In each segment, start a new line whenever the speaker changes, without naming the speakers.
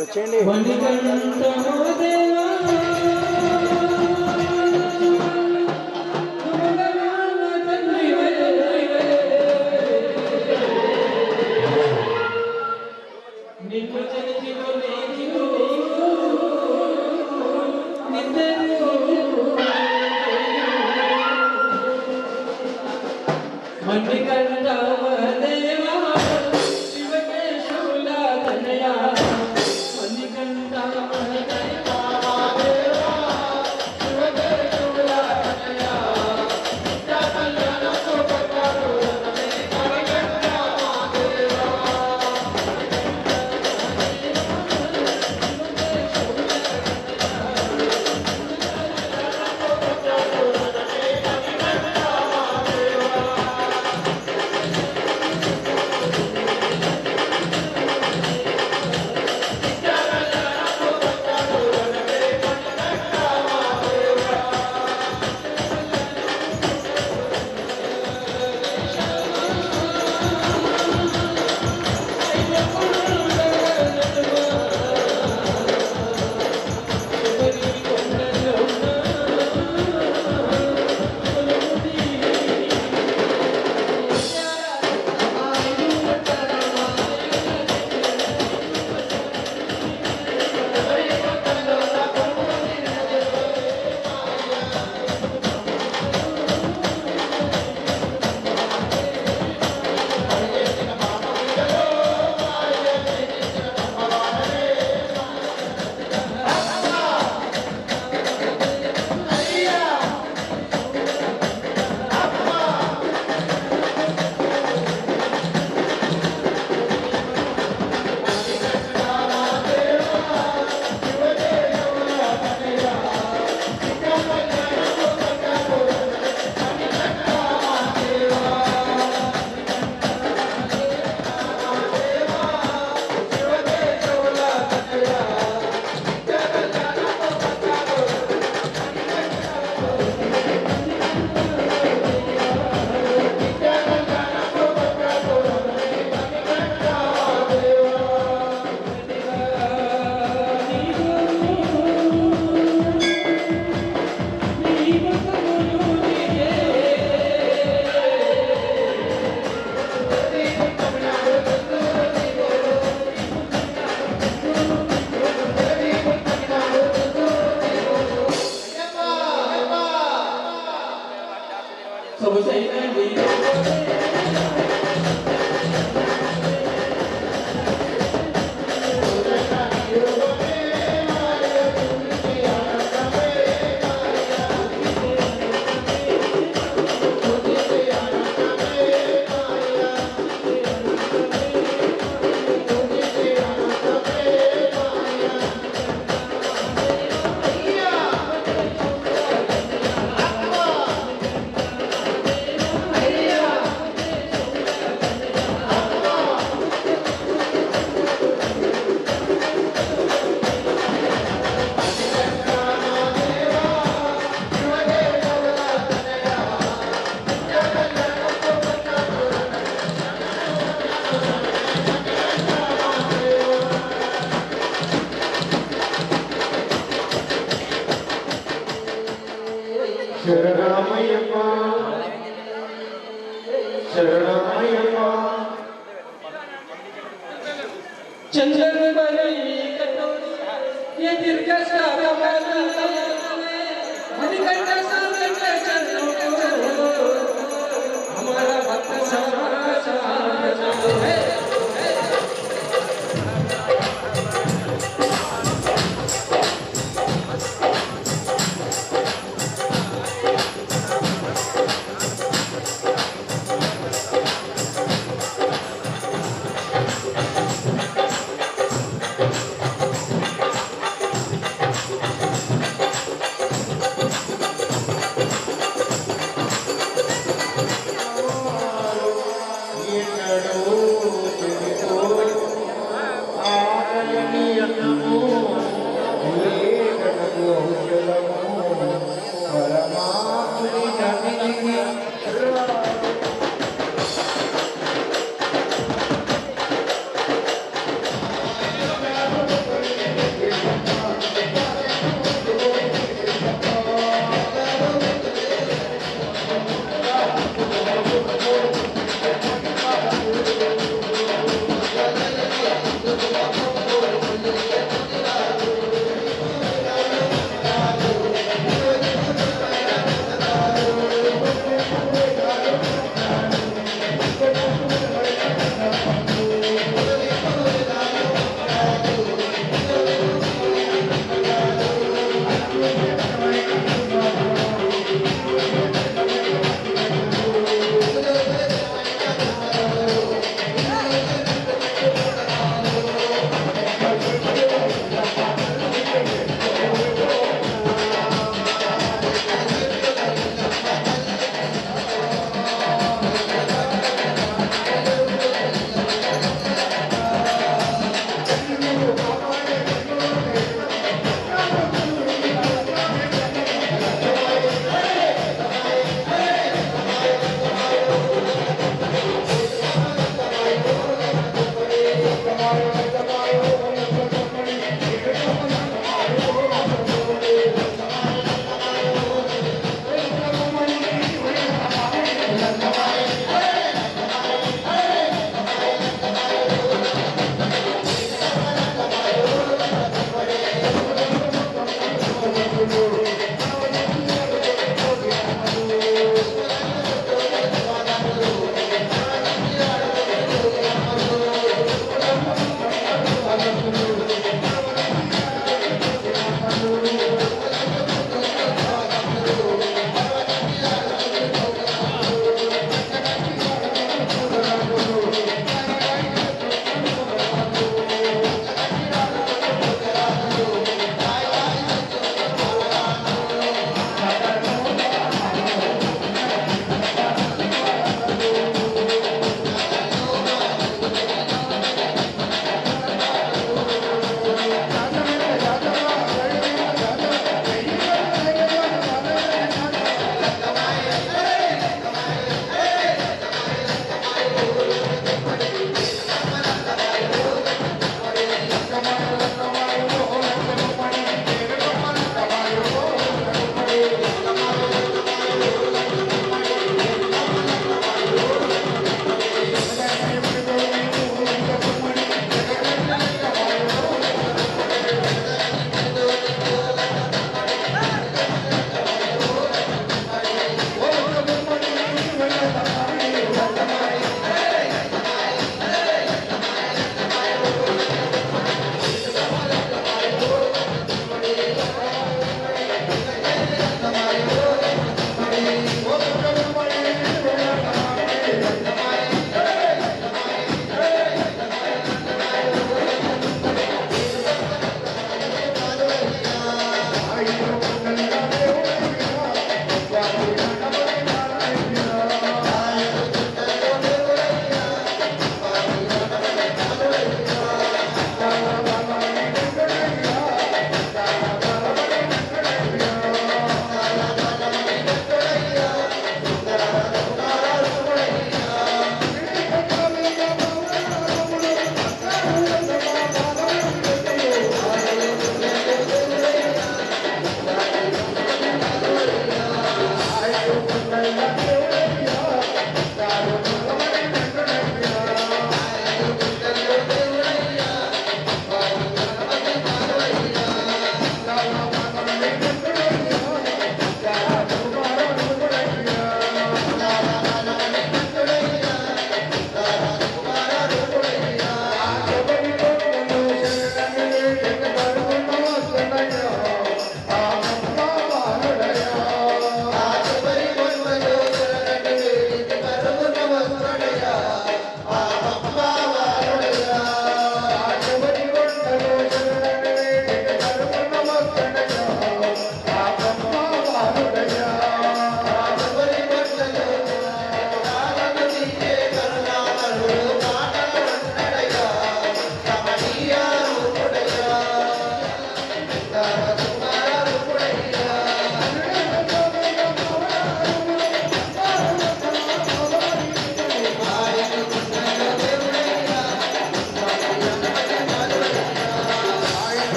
వచ్చేయండి. శరణమయ్యప్ప శరణమయ్యప్ప
चंदन बरई कटोरी ये दीर्घ सागमन मणिकंठ संकट चलो हमारा भक्त समाचार है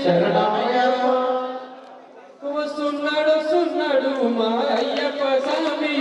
శరణమయ్యప్ప
వస్తున్నాడు వస్తున్నాడు మా అయ్యప్ప స్వామి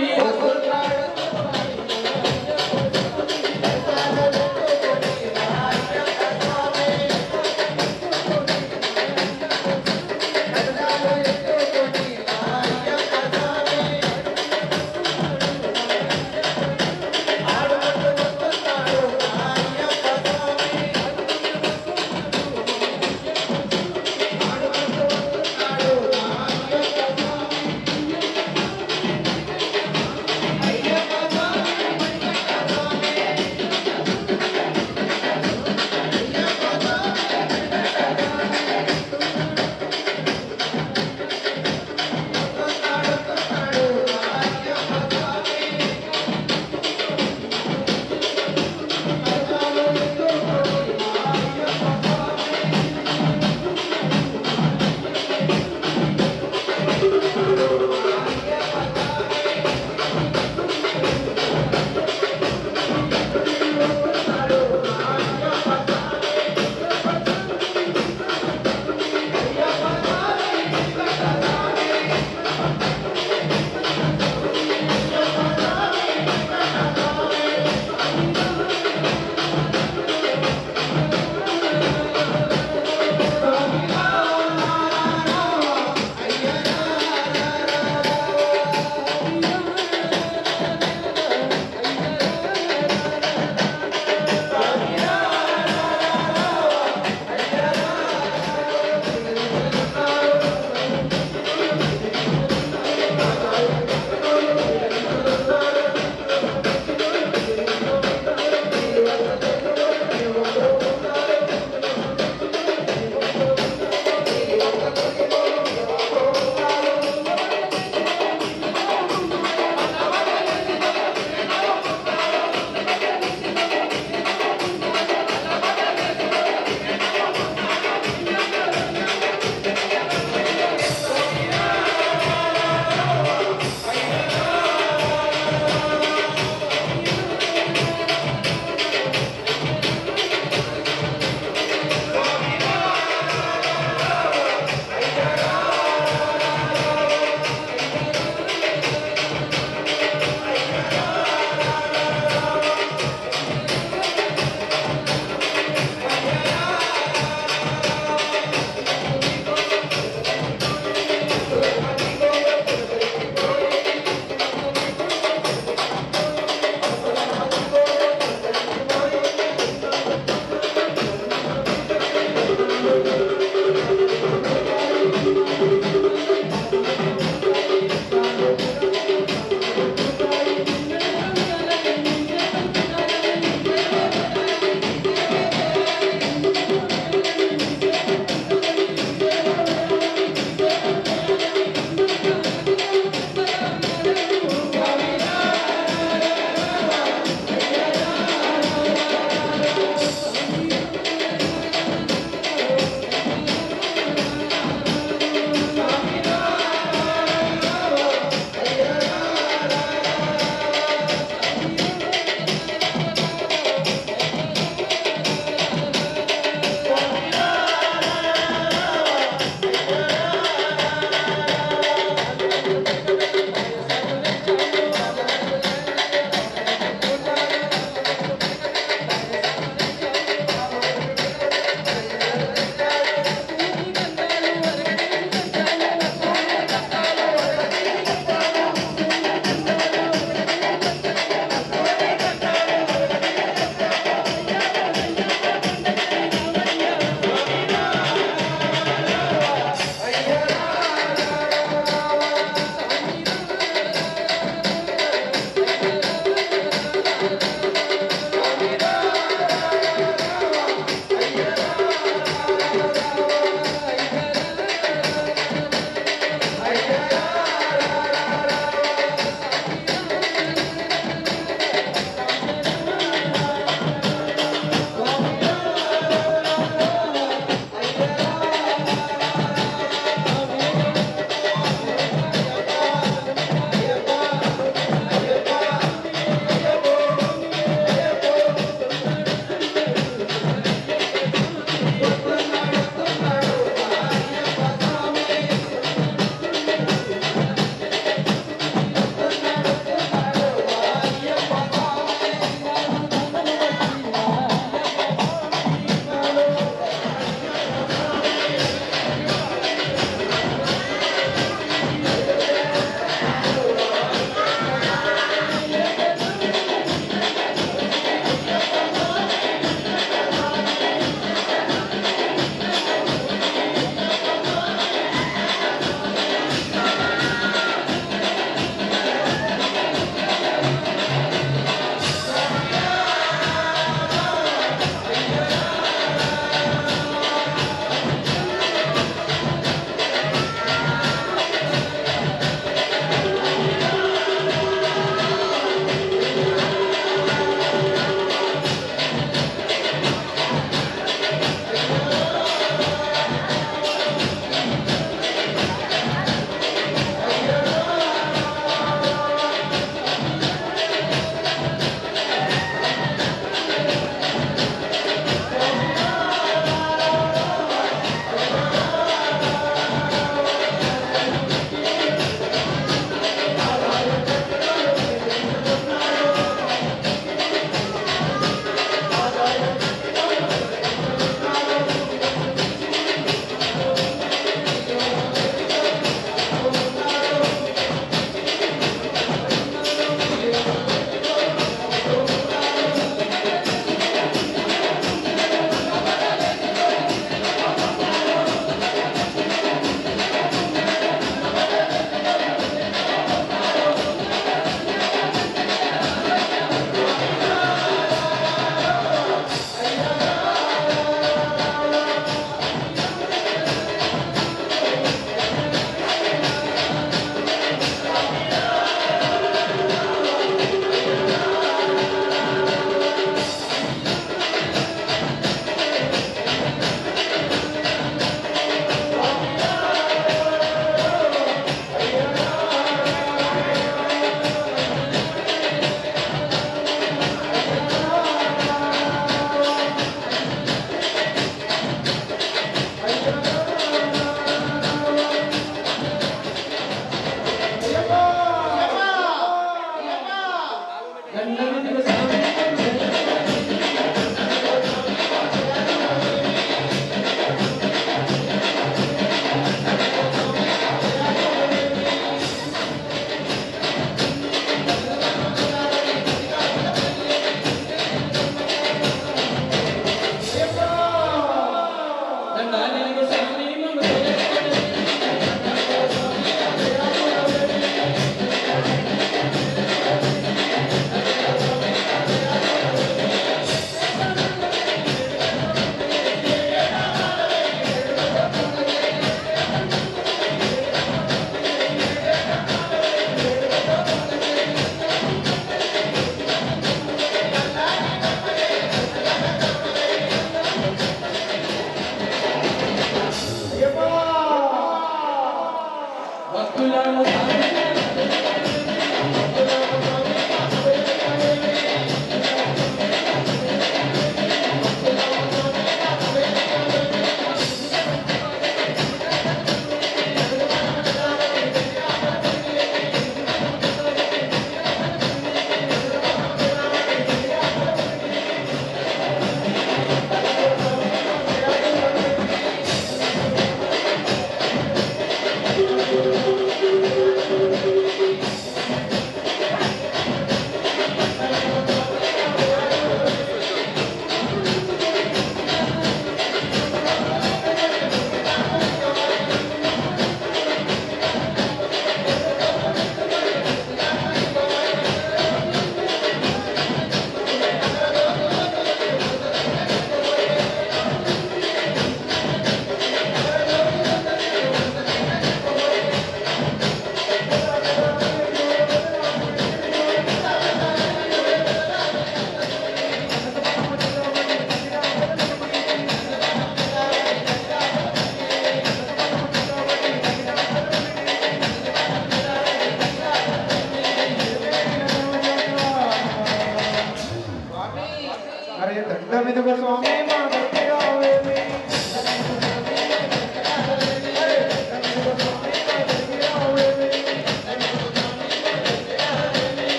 ఎందుకు స్వామి మా దగ్గర రావేమి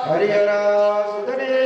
హరిహరా సుధనే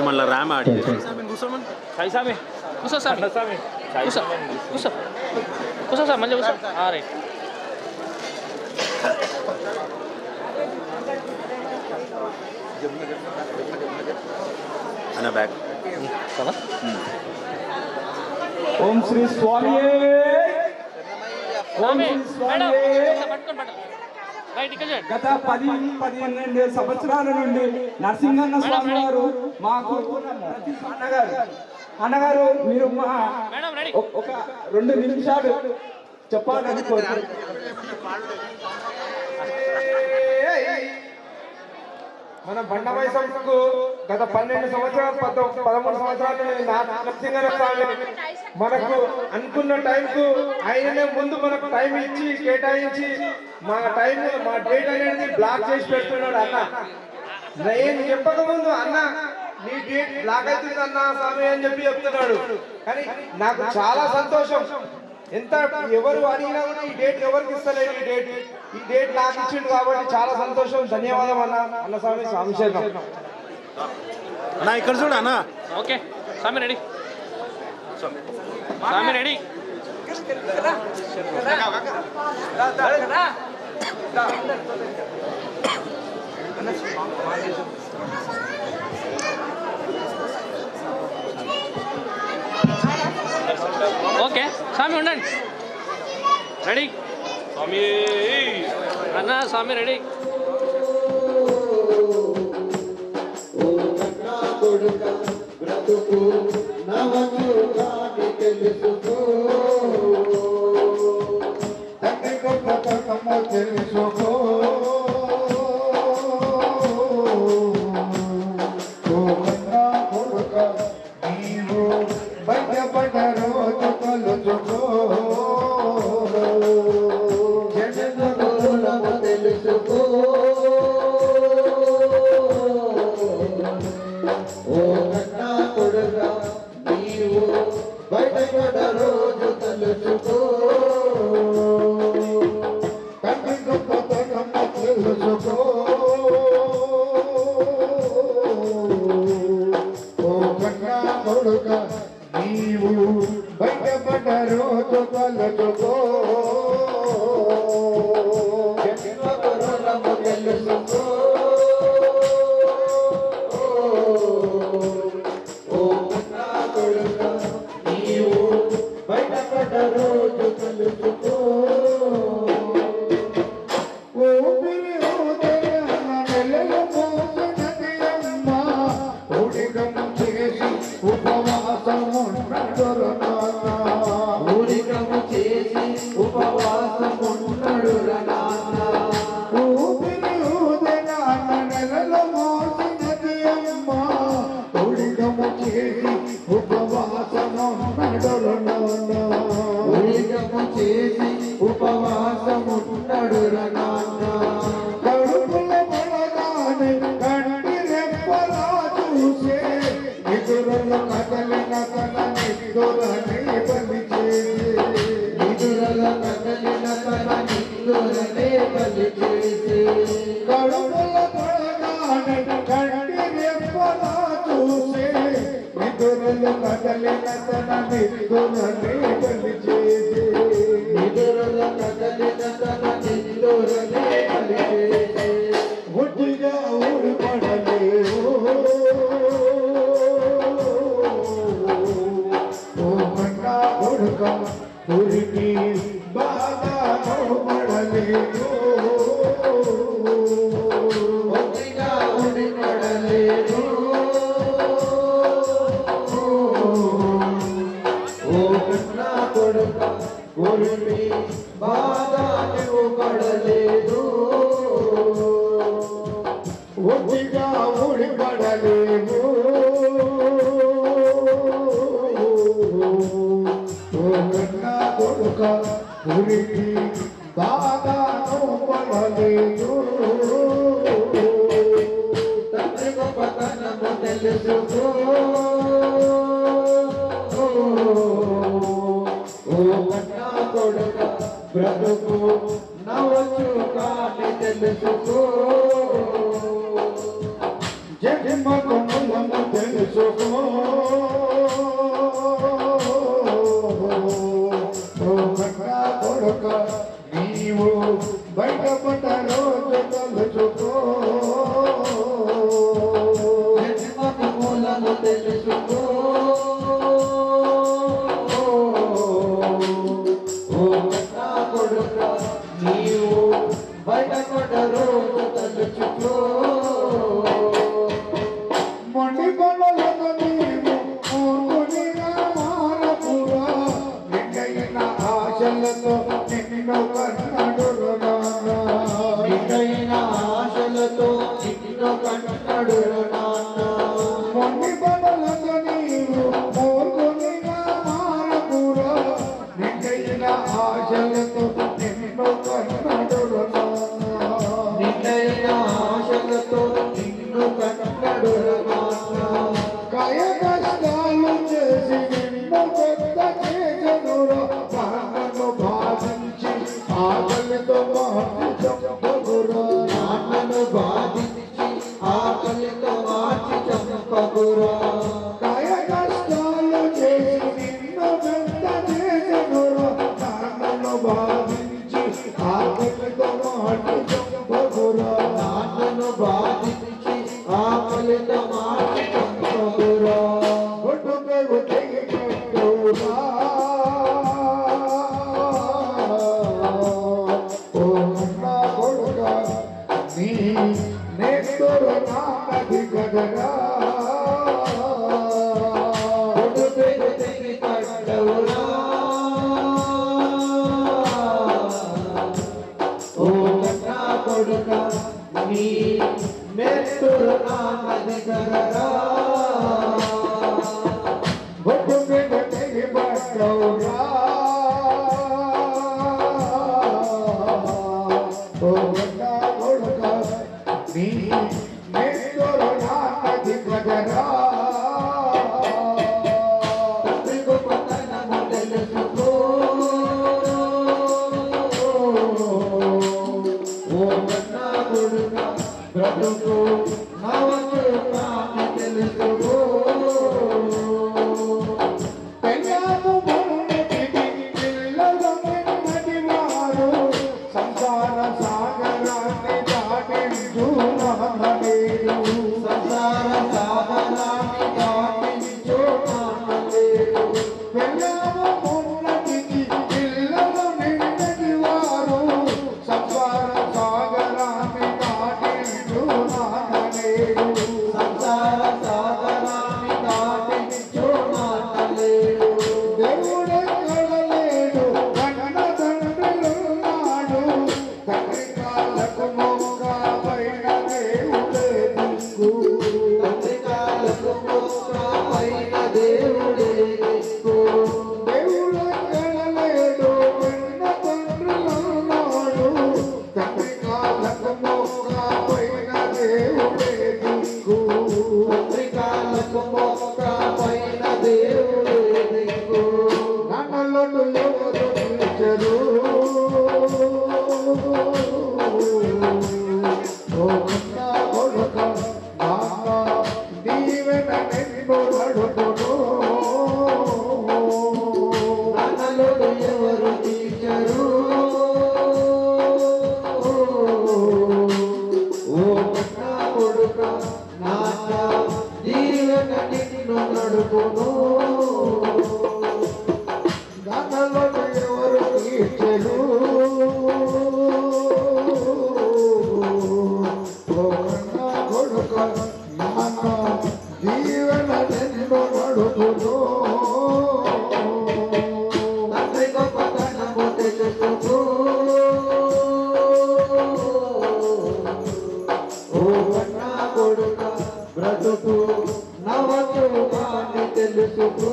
మళ్ళీ ర్యామ్ ఆడి
సామి కూర్చో సామి కూర్చో కూర్చో కూర్చో సార్ మళ్ళీ కూర్చో రైట్
అన్న బ్యాగ్
ఓం శ్రీ స్వామి గత 10-12 సంవత్సరాల నుండి నరసింహన్న స్వామి వారు మాకు అన్నగారు మీరు మా ఒక 2 నిమిషాలు చెప్పాలని మన బండ వయసుకు గత 12 సంవత్సరాలు 13 సంవత్సరాలు నరసింహన్న స్వామి మనకు అనుకున్న టైంకు ఆయననే ముందు మనకు టైం ఇచ్చి కేటాయించి మా డేట్ అనేది బ్లాక్ చేసి పెడుతున్నాడు అన్న. నేను చెప్పక ముందు అన్న నీ డేట్ బ్లాక్ అవుతుంది అన్న స్వామి అని చెప్పి చెప్తున్నాడు. కానీ నాకు చాలా సంతోషం. ఎంత ఎవరు అడిగినా కూడా ఈ డేట్ ఎవరికి ఇస్తలేదు. ఈ డేట్ నాకు ఇచ్చిండు కాబట్టి చాలా సంతోషం. ధన్యవాదం అన్న స్వామి అభిషేకం
అన్న ఇక్కడ చూడు అన్న.
ఓకే స్వామి రెడీ స్వామి రెడీ ఓకే స్వామి ఉండండి రెడీ స్వామి అన్న స్వామి రెడీ
ఊడిగము చేసి ఉపవాసమున్నడురు నాన్న
ఊరికము చేసి ఉపవాసమున్నడు నాన్న
ఊపిరి ఊదే నాన్న నెలలో మోసినది అమ్మ ఊడిగము చేసి ఉపవాసమున్నడురు నాన్న
ఊరికము చేసి ఉపవాసమున్నడు నాన్న
కడుపుల పడగానే కంటి రెప్పలా చూసే నిదురల కదలిన తన నిదురని బలి చేసే
నిదురల కదలిన తన నిదురనే బలి చేసి
కడుపుల పడగానే కంటి రెప్పలా చూసే నిదురల కదలిన తన నిదురని బలి చేసే
నిదురల కదలిన తన నిదురనే బలి చేసి
ఒట్టిగా ఊడిపడలేవు ఓ కన్నా కొడుక ఊరికి బాగా పడలేవు
ఒట్టిగా ఊడిపడలేను ఓ కన్నా కొడుక ఊరిని బాగా నువ్వు పడలేదు
ఒట్టిగా ఊడిపడలేవు ఓ కన్నా కొడుక ఊరికి బాగా పడలేదు
తండ్రి గొప్పతనము తెలుసుకో ఓ కన్నా కొడుక బ్రతుకు నవ్వచ్చు కానీ తెలుసుకో
జగమగములను తెలుసుకో ఓ కన్నా కొడుక నీవు బయటపడ్డ రోజు తలుచుకో
మూలను తెలుసుకో ఓ కన్నా కొడుక నీవు బయటపడ్డ రోజు తలుచుకో
మొండి పనులకు నీవు ఊరుకునిగా మారకురా నిండైన ఆశలతో నిన్ను కన్నడురు నాన్న
నిండైన ఆశలతో నిన్ను కన్నడు నాన్న
మొండి పనులకు నీవు ఊరుకునిగా మారకురా నిండైన ఆశలతో నిన్ను కన్నడురు నాన్న
నిండైన ఆశలతో నిన్ను కన్నడు నాన్న
కాయ కష్టాలు చేసి నిన్ను పెద్ద చేసనురా ప్రాణను బాధించి ఆకలితో మార్చి చంపకురా
నాన్నను బాధించి ఆకలితో మార్చి చంపకురా
కాయ కష్టాలు చేసి నిన్ను పెద్ద చేసనురా ప్రాణను బాధించి ఆకలితో మార్చి చంపకురా
నాన్నను బాధించి ఆకలితో మార్చి చంపకురా
కొట్టుకు తెగి కట్టురా ఓ నా కొడుక నీ నేత్తురు నాది గదరా
కొడుకు తెగి కట్టవురా ఓ కన్నా కొడుక నీ మెత్తురు నామది గరరా
కొట్టుకు తెగి పట్టవురా ఓ నా కొడుక నీ నేత్తురు నాది గదరా
తండ్రి గొప్పతనము తెలుసుకో ఓ కన్నా కొడుక బ్రతుకు నవచు కాని
నిన్ను నడుపును
నాలో ఎవరు తీర్చరు ఓ నా కొడుక నా జీవన నిన్ను నడుపును
గతంలో ఎవరు తీర్చెను ఓ కన్నా కొడుక నాన్న జీవన నిన్ను నడుపును
తండ్రి గొప్పతనము తెలుసుకో ఓ నా కొడుక బ్రతుకు నవతుమాన్ని తెలుసుకో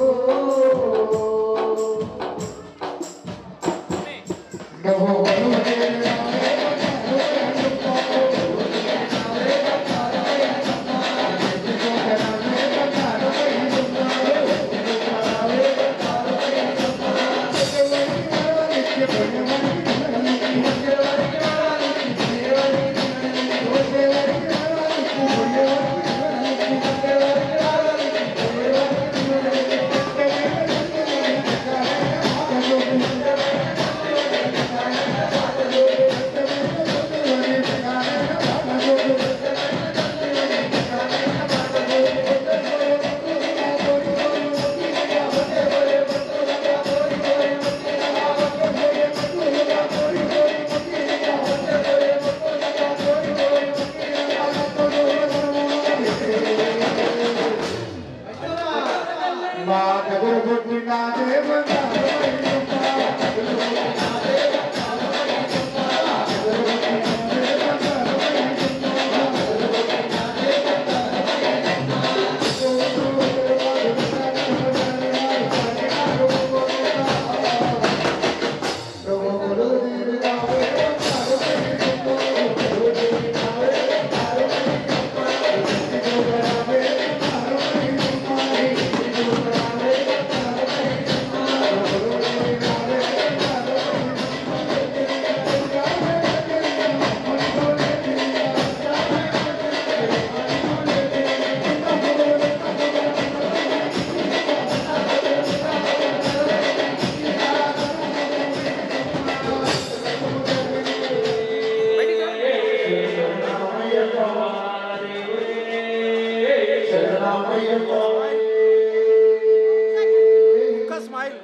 మా దగ్గర కొట్టిన దేవత
కుక్క స్మైల్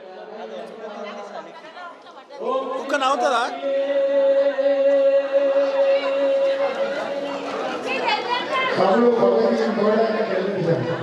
కుక్క నవ్వుతుందా
సభలు పదవి పోవడానికి తెలియజేశారు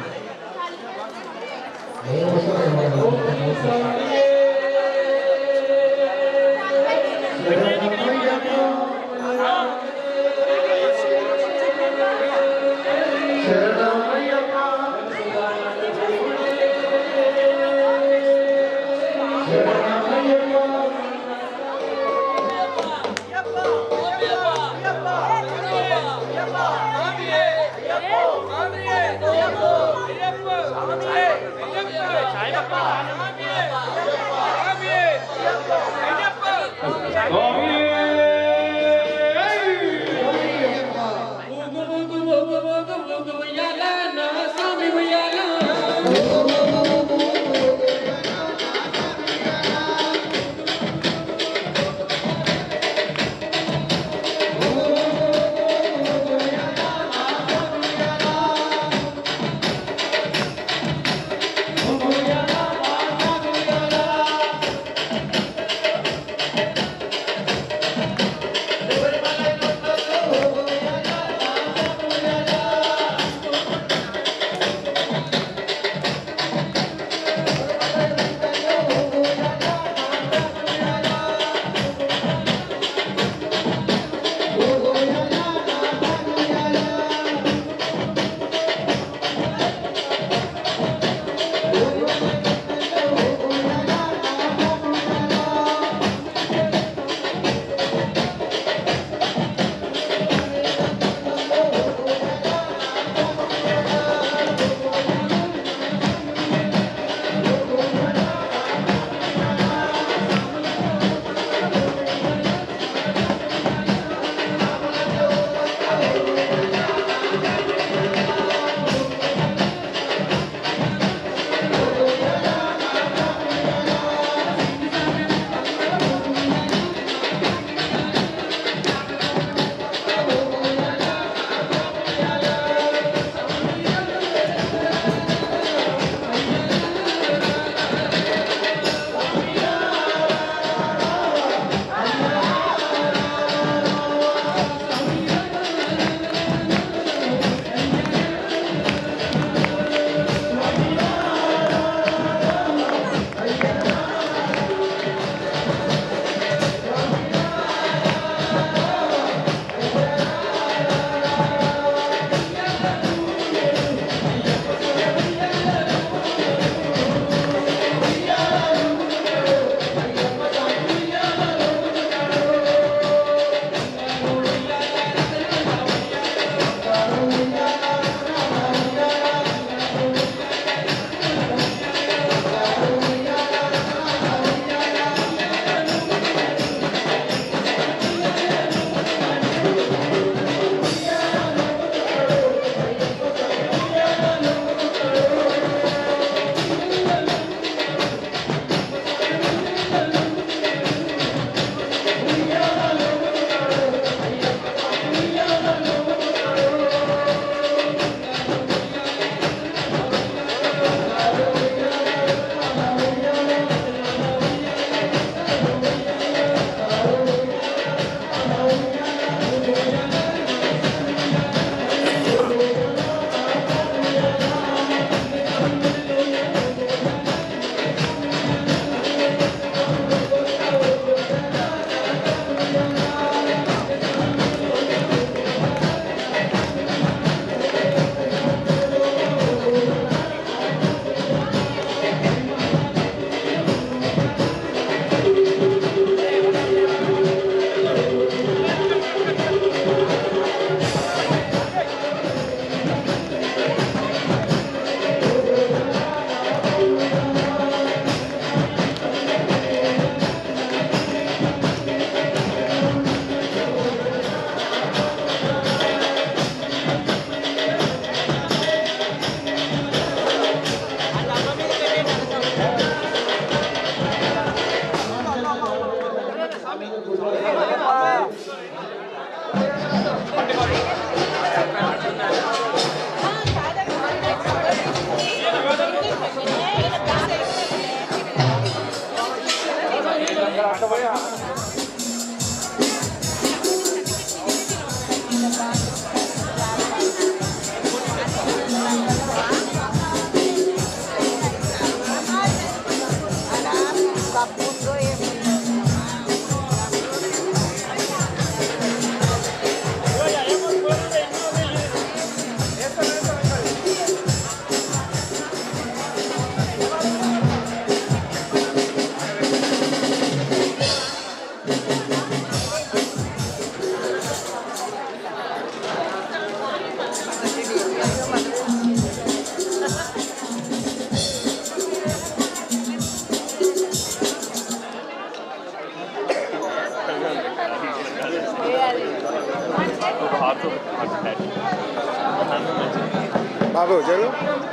బాబు జరు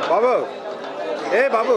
బాబు ఏ బాబు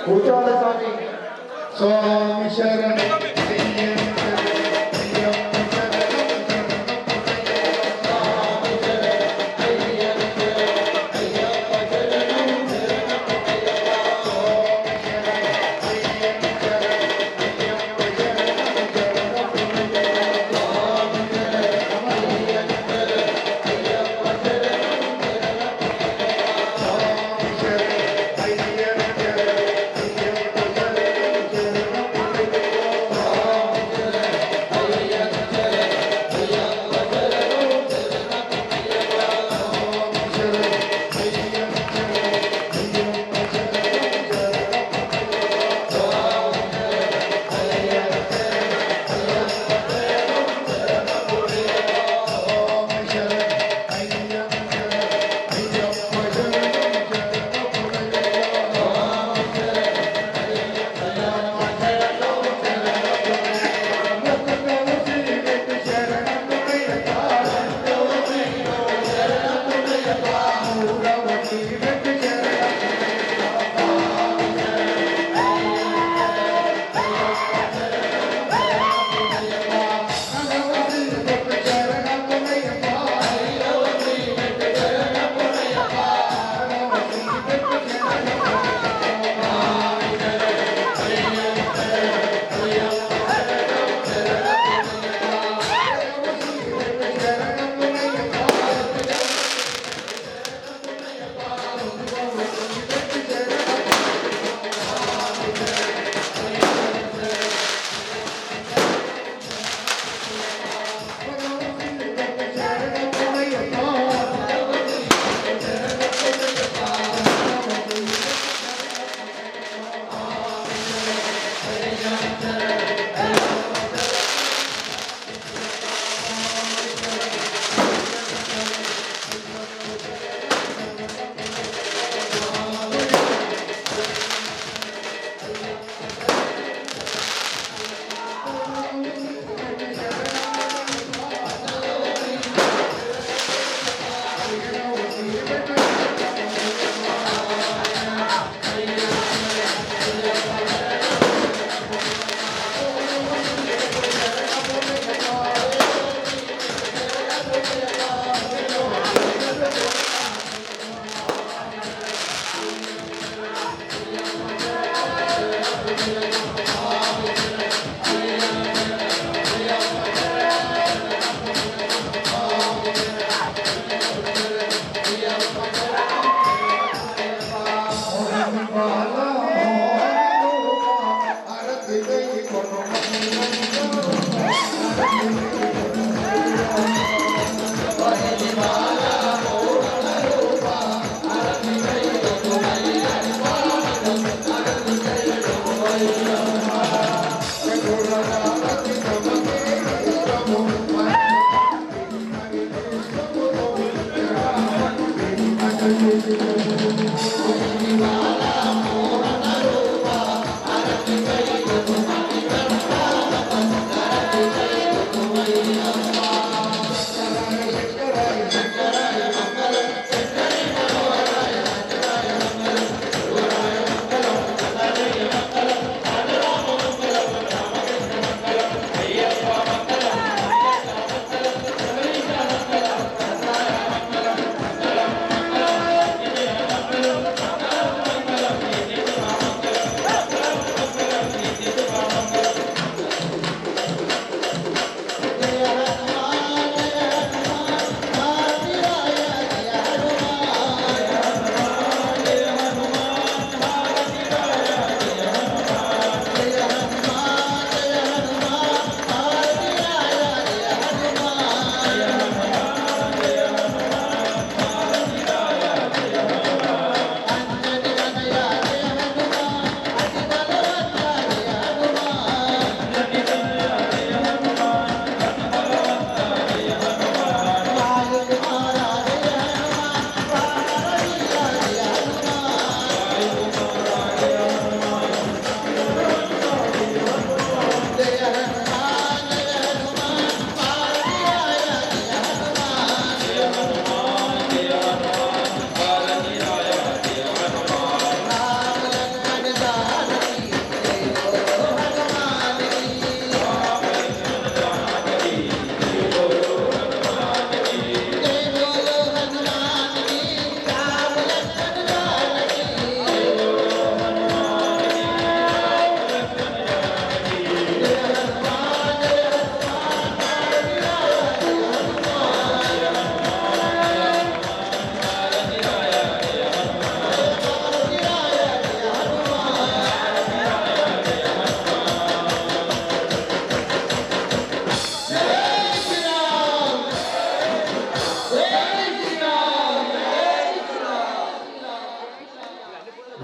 కూర్చోవాలి స్వామి.
స్వామి శరణం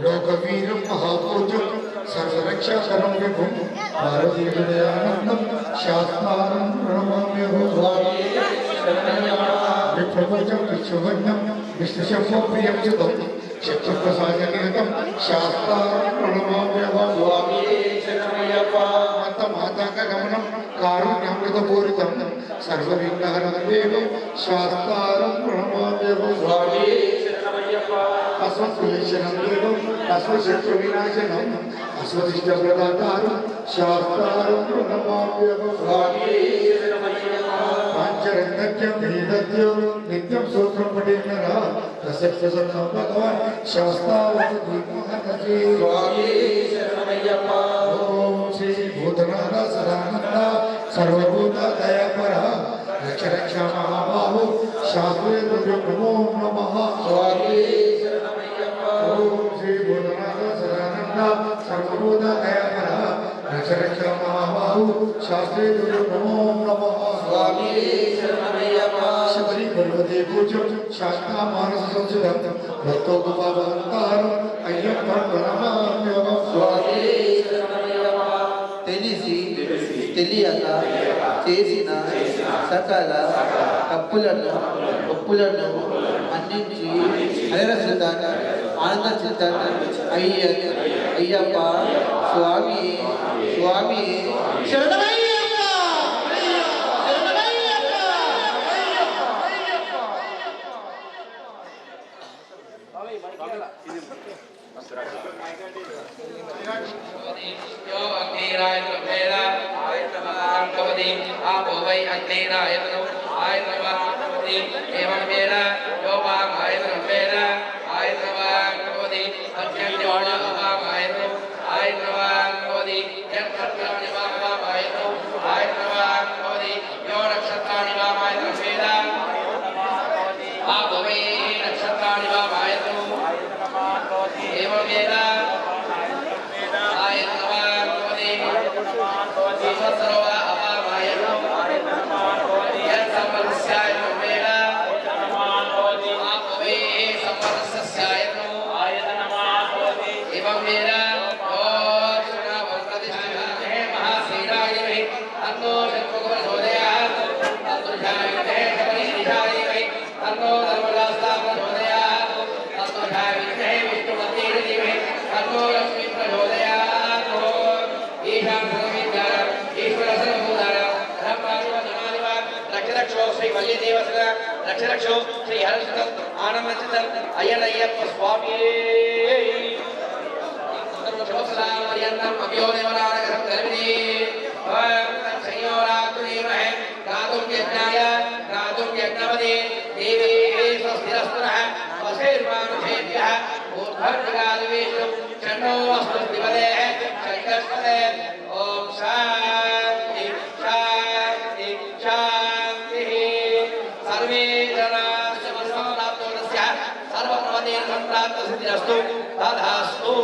लोकवीरं महापूज्यं सर्वरक्षाकरं विभुं भारतीहृदयानन्दं शास्तारं प्रणमाम्यहं विप्रपूजं विश्ववन्यं विष्णुशम्भोप्रियं चितं चक्षुप्रसादनिरतं शास्तारं प्रणमाम्यहं मातागमनं कारुण्यामृतपूरितं सर्वविघ्नहरं देवं शास्तारं प्रणमाम्यहं अस्मत्कुलेशनं देवं अस्मत्शत्रुविनाशनं अस्मदिष्टप्रदातारं शास्तारं प्रणमाम्यहं पाञ्चरत्नज्ञं वेदज्ञो नित्यं सूत्रं पठेत् नरः तस्य सत्तं भगवान् शास्तावतुर्महर्षि ॐ श्री भूतनाथ सदानन्द सर्वभूतदयापरः रक्ष रक्ष महाबाहो शास्त्रे नमो नमः ओम श्री भूतनाथ सदानंद सर्वभूतदयापरः रक्ष रक्ष महाबाहो शास्त्रे नमो नमः शबरी पर्वते पूज्यं शास्ता मानस संस्कृतं भक्तोपपादन्तारं अय्यप्पं प्रणमाम्यहं
తెలిసి తెలియక చేసిన సకల తప్పులను ఒప్పులను మన్నించి హరిరసుత ఆనంద చిత్త అయ్యప్ప స్వామి స్వామి శరణమయ్యప్ప
यो अग्निराय प्रभेदा आयतमान कवति आपो वै अग्निराय आयतमान कवति एवं वेदा यो वाम आयतमान कवति अग्नियो वाम आयतमान कवति यत्कर्तानि वाम आयतमान कवति यो नक्षत्राणि वाम वेदा आपो वै नक्षत्राणि वाम एवं वेदा దక్షిణక్షో శ్రీ హర్షితం ఆనందచితం అయ్యనయ్యప్ప స్వామి శుభసలామర్యంతం అభ్యో దేవనానగరం గర్భిణీ సంయోరాగ్నిమహే గాతుం యజ్ఞాయ గాతుం యజ్ఞపదే దేవీ స్వస్తిరస్తునః వశైర్మానుషేభ్యः ఊర్ధ్వగాదివేషు చన్నో వస్తుస్తిపదే శంకర్పదే ఓం శాంతి శాంతి శాంతి సర్వే జనాః శుభసమప్రాప్తోదస్య సర్వప్రవదేన సంప్రాప్తసిద్ధిరస్తు తదాస్తు.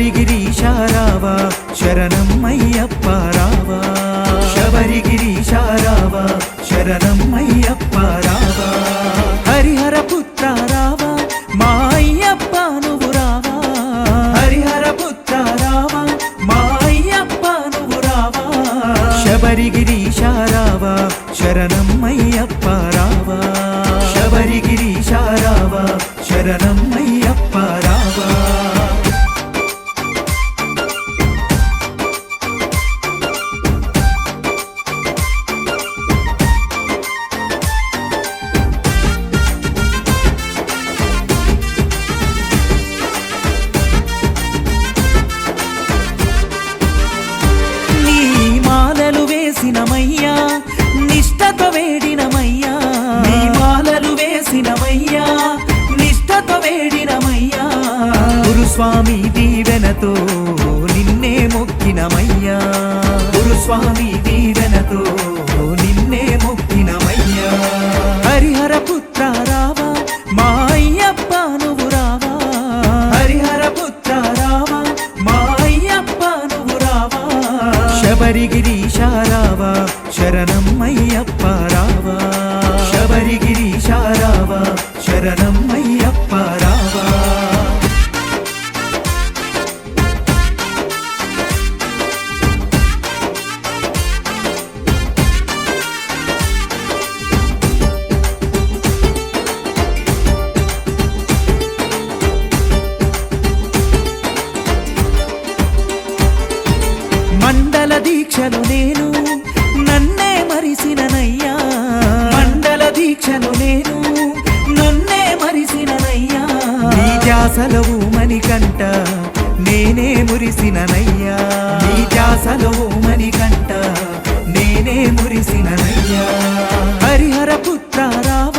శబరిగిరీశారావా శరణం అయ్యప్ప రావా శబరిగిరీశారావా శరణం అయ్యప్ప రావా హరిహర పుత్ర రావా మా అయ్యప్ప నువ్వు రావా హరిహర పుత్ర రావా మా అయ్యప్ప నువ్వు రావా శబరిగిరీశారావా శరణం అయ్యప్ప రావా శబరిగిరీశారావా శరణం అయ్యప్ప రావా వేసినమయ్యా నిష్టతో వేడినమయ్యా నీ మాలలు వేసినమయ్యా నిష్టతో వేడినమయ్యా గురుస్వామి దీవెనతో నిన్నే మొక్కినమయ్యా గురుస్వామి దీవెనతో నిన్నే మొక్కినమయ్యా హరిహర పుత్ర రావా మా అయ్యప్ప నువ్వు రావా హరిహర పుత్ర రావా మా అయ్యప్ప నువ్వు రావా శబరిగిరీశారావా శరణం అయ్యప్ప రావా శబరిగిరీశారావా శరణం అయ్యప్ప రావా మండల దీక్షలు నేను నన్నే మరిసిననయ్యా మండల దీక్షలు నేను నన్నే మరిసిననయ్యా నీ ధ్యాసలవు మణికంట నేనే మురిసిననయ్యా నీ ధ్యాసలవు మణికంట నేనే మురిసిననయ్యా హరిహర పుత్ర రావ